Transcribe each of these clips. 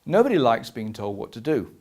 Nobody likes being told what to do.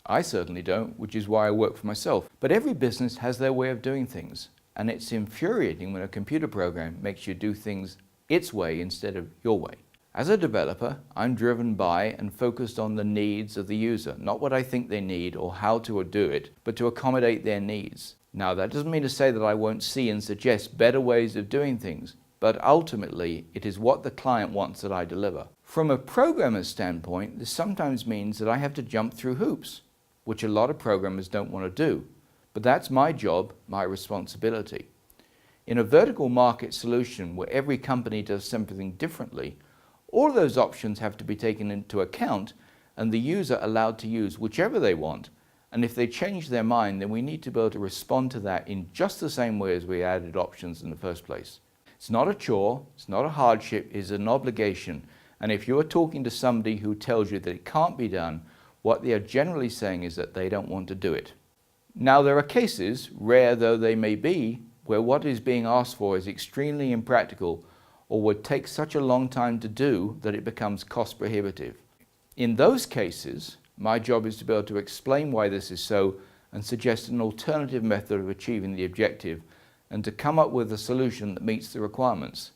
I certainly don't, which is why I work for myself. But every business has their way of doing things, and it's infuriating when a computer program makes you do things its way instead of your way. As a developer, I'm driven by and focused on the needs of the user, not what I think they need or how to do it, but to accommodate their needs. Now, that doesn't mean to say that I won't see and suggest better ways of doing things, but ultimately, it is what the client wants that I deliver. From a programmer's standpoint, this sometimes means that I have to jump through hoops, which a lot of programmers don't want to do. But that's my job, my responsibility. In a vertical market solution where every company does something differently, all of those options have to be taken into account and the user allowed to use whichever they want. And if they change their mind, then we need to be able to respond to that in just the same way as we added options in the first place. It's not a chore, it's not a hardship, it's an obligation. And if you're talking to somebody who tells you that it can't be done, what they are generally saying is that they don't want to do it. Now, there are cases, rare though they may be, where what is being asked for is extremely impractical or would take such a long time to do that it becomes cost prohibitive. In those cases, my job is to be able to explain why this is so and suggest an alternative method of achieving the objective and to come up with a solution that meets the requirements.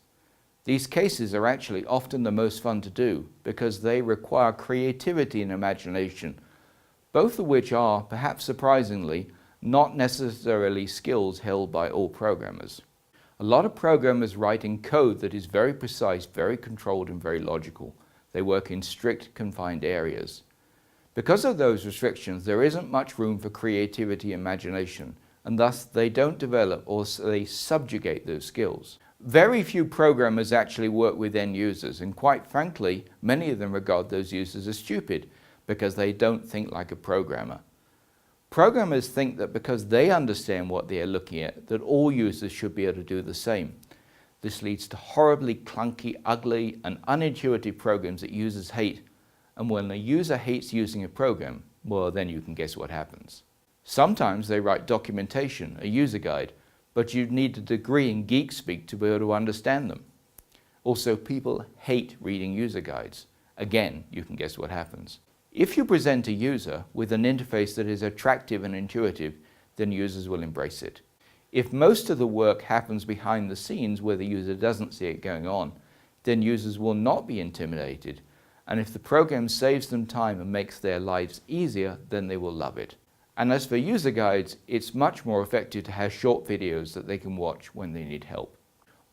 These cases are actually often the most fun to do because they require creativity and imagination, both of which are, perhaps surprisingly, not necessarily skills held by all programmers. A lot of programmers write in code that is very precise, very controlled and very logical. They work in strict, confined areas. Because of those restrictions, there isn't much room for creativity and imagination, and thus they don't develop or they subjugate those skills. Very few programmers actually work with end users, and quite frankly, many of them regard those users as stupid because they don't think like a programmer. Programmers think that because they understand what they are looking at, that all users should be able to do the same. This leads to horribly clunky, ugly, and unintuitive programs that users hate. And when a user hates using a program, well, then you can guess what happens. Sometimes they write documentation, a user guide, but you need a degree in geek speak to be able to understand them. Also, people hate reading user guides. Again, you can guess what happens. If you present a user with an interface that is attractive and intuitive, then users will embrace it. If most of the work happens behind the scenes where the user doesn't see it going on, then users will not be intimidated. And if the program saves them time and makes their lives easier, then they will love it. And as for user guides, it's much more effective to have short videos that they can watch when they need help.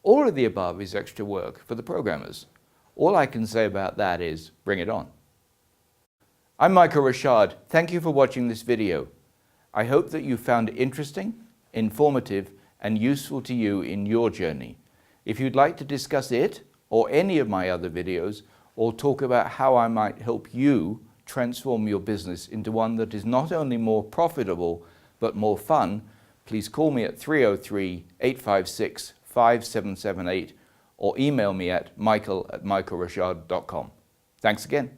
All of the above is extra work for the programmers. All I can say about that is, bring it on. I'm Michael Rashad. Thank you for watching this video. I hope that you found it interesting, informative, and useful to you in your journey. If you'd like to discuss it or any of my other videos, or talk about how I might help you transform your business into one that is not only more profitable, but more fun, please call me at 303-856-5778 or email me at michael@michaelrashad.com. Thanks again.